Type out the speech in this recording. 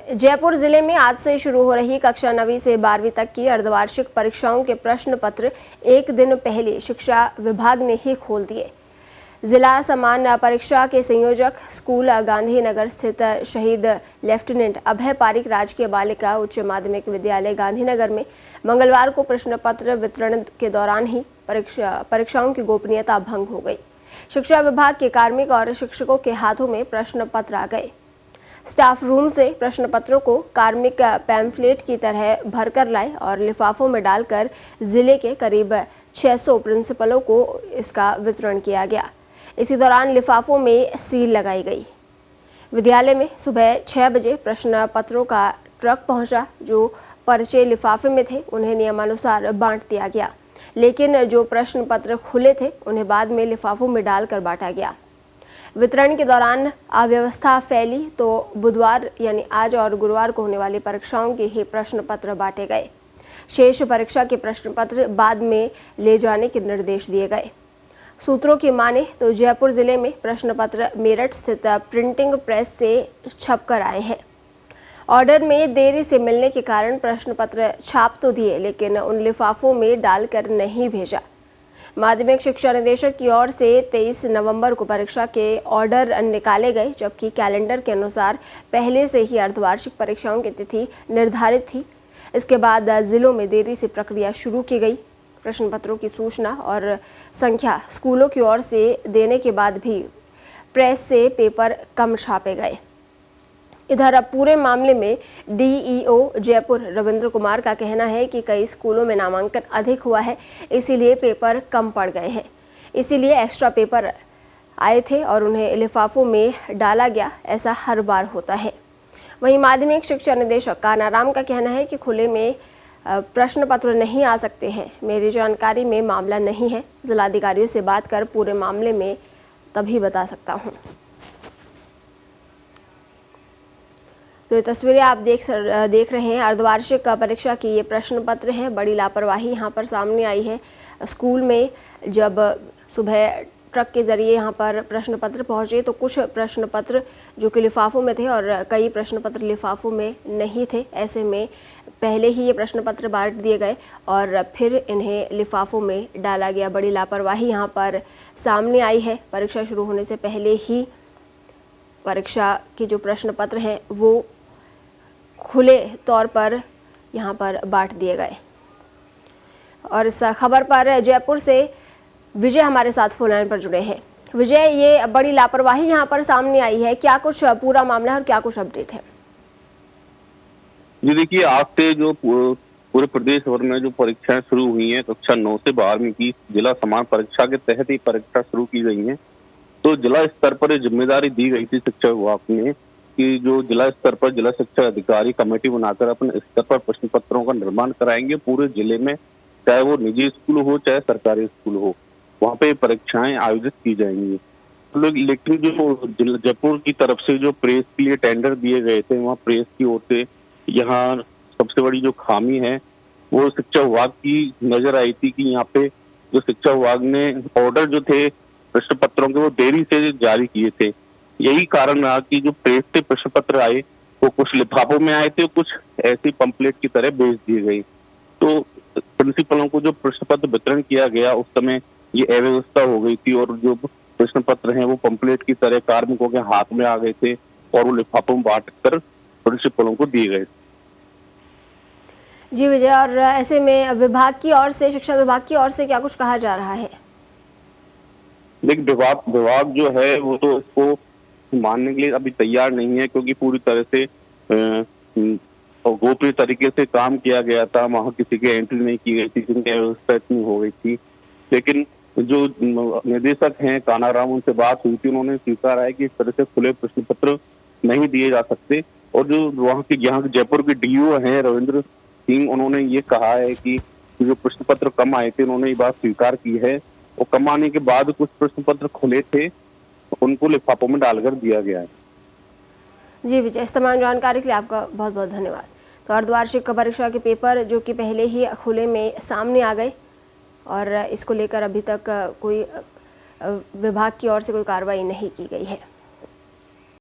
जयपुर जिले में आज से शुरू हो रही कक्षा 9वीं से 12वीं तक की अर्धवार्षिक परीक्षाओं के प्रश्न पत्र एक दिन पहले शिक्षा विभाग ने ही खोल दिए। जिला समान परीक्षा के संयोजक स्कूल गांधीनगर स्थित शहीद लेफ्टिनेंट अभय पारिक राजकीय बालिका उच्च माध्यमिक विद्यालय गांधीनगर में मंगलवार को प्रश्न पत्र वितरण के दौरान ही परीक्षाओं की गोपनीयता भंग हो गई। शिक्षा विभाग के कार्मिक और शिक्षकों के हाथों में प्रश्न पत्र आ गए। स्टाफ रूम से प्रश्न पत्रों को कार्मिक पैम्फलेट की तरह भरकर लाए और लिफाफों में डालकर जिले के करीब 600 प्रिंसिपलों को इसका वितरण किया गया। इसी दौरान लिफाफों में सील लगाई गई। विद्यालय में सुबह 6 बजे प्रश्न पत्रों का ट्रक पहुंचा। जो पर्चे लिफाफे में थे उन्हें नियमानुसार बांट दिया गया, लेकिन जो प्रश्न पत्र खुले थे उन्हें बाद में लिफाफों में डालकर बांटा गया। वितरण के दौरान अव्यवस्था फैली तो बुधवार यानी आज और गुरुवार को होने वाली परीक्षाओं के ही प्रश्न पत्र बांटे गए। शेष परीक्षा के प्रश्न पत्र बाद में ले जाने के निर्देश दिए गए। सूत्रों की माने तो जयपुर जिले में प्रश्न पत्र मेरठ स्थित प्रिंटिंग प्रेस से छपकर आए हैं। ऑर्डर में देरी से मिलने के कारण प्रश्न पत्र छाप तो दिए, लेकिन उन लिफाफों में डालकर नहीं भेजा। माध्यमिक शिक्षा निदेशक की ओर से 23 नवंबर को परीक्षा के ऑर्डर निकाले गए, जबकि कैलेंडर के अनुसार पहले से ही अर्धवार्षिक परीक्षाओं की तिथि निर्धारित थी। इसके बाद जिलों में देरी से प्रक्रिया शुरू की गई। प्रश्न पत्रों की सूचना और संख्या स्कूलों की ओर से देने के बाद भी प्रेस से पेपर कम छापे गए। इधर अब पूरे मामले में डीईओ जयपुर रविंद्र कुमार का कहना है कि कई स्कूलों में नामांकन अधिक हुआ है, इसीलिए पेपर कम पड़ गए हैं। इसीलिए एक्स्ट्रा पेपर आए थे और उन्हें लिफाफों में डाला गया। ऐसा हर बार होता है। वहीं माध्यमिक शिक्षा निदेशक कानाराम का कहना है कि खुले में प्रश्न पत्र नहीं आ सकते हैं। मेरी जानकारी में मामला नहीं है। जिलाधिकारियों से बात कर पूरे मामले में तभी बता सकता हूँ। तो ये तस्वीरें आप देख रहे हैं। अर्धवार्षिक परीक्षा की ये प्रश्न पत्र हैं। बड़ी लापरवाही यहाँ पर सामने आई है। स्कूल में जब सुबह ट्रक के जरिए यहाँ पर प्रश्न पत्र पहुँचे तो कुछ प्रश्न पत्र जो कि लिफाफों में थे और कई प्रश्न पत्र लिफाफों में नहीं थे। ऐसे में पहले ही ये प्रश्न पत्र बांट दिए गए और फिर इन्हें लिफाफों में डाला गया। बड़ी लापरवाही यहाँ पर सामने आई है। परीक्षा शुरू होने से पहले ही परीक्षा के जो प्रश्न पत्र हैं वो खुले तौर पर यहाँ पर बांट दिए गए। और इस खबर पर जयपुर से विजय हमारे साथ फोन लाइन पर जुड़े हैं। विजय, ये बड़ी लापरवाही यहाँ पर सामने आई है, क्या कुछ पूरा मामला है और क्या कुछ अपडेट है? जी देखिए, आज से जो पूरे प्रदेश भर में जो परीक्षाएं शुरू हुई हैं कक्षा 9 से 12वीं की जिला समान परीक्षा के तहत ही परीक्षा शुरू की गई है। तो जिला स्तर पर जिम्मेदारी दी गई थी शिक्षा विभाग ने कि जो जिला स्तर पर जिला शिक्षा अधिकारी कमेटी बनाकर अपने स्तर पर प्रश्न पत्रों का निर्माण कराएंगे पूरे जिले में, चाहे वो निजी स्कूल हो चाहे सरकारी स्कूल हो, वहाँ पे परीक्षाएं आयोजित की जाएंगी। लेकिन जो जयपुर की तरफ से जो प्रेस के लिए टेंडर दिए गए थे, वहाँ प्रेस की ओर से यहाँ सबसे बड़ी जो खामी है वो शिक्षा विभाग की नजर आई थी कि यहाँ पे जो शिक्षा विभाग ने ऑर्डर जो थे प्रश्न पत्रों के वो देरी से जारी किए थे। यही कारण रहा कि जो प्रेस से प्रश्न पत्र आए वो कुछ लिफाफों में आए थे, कुछ ऐसी पंपलेट की तरह भेज दिए गए। तो प्रिंसिपलों को जो प्रश्न पत्र वितरण किया गया उस समय ये अव्यवस्था हो गई थी और जो प्रश्न पत्र हैं वो पंपलेट की तरह कार्मिकों के हाथ में आ गए थे और वो लिफाफों में बांट कर प्रिंसिपलों को दिए गए। जी विजय, और ऐसे में विभाग की ओर से, शिक्षा विभाग की ओर से क्या कुछ कहा जा रहा है? लेकिन विभाग जो है वो तो इसको मानने के लिए अभी तैयार नहीं है, क्योंकि पूरी तरह से गोपनीय तरीके से काम किया गया था। वहां किसी की एंट्री नहीं की गई थी क्योंकि व्यवस्था इतनी हो गई थी। लेकिन जो निदेशक हैं कानाराम, उनसे बात हुई थी, उन्होंने स्वीकारा है कि इस तरह से खुले प्रश्न पत्र नहीं दिए जा सकते। और जो वहाँ के जयपुर के डीओ हैं रविंद्र सिंह, उन्होंने ये कहा है कि जो प्रश्न पत्र कम आए थे उन्होंने ये बात स्वीकार की है और कम आने के बाद कुछ प्रश्न पत्र खुले थे, उनको लिफाफों में डालकर दिया गया है। जी विजय, इस तमाम जानकारी के लिए आपका बहुत बहुत धन्यवाद। तो अर्धवार्षिक परीक्षा के पेपर जो कि पहले ही खुले में सामने आ गए और इसको लेकर अभी तक कोई विभाग की ओर से कोई कार्रवाई नहीं की गई है।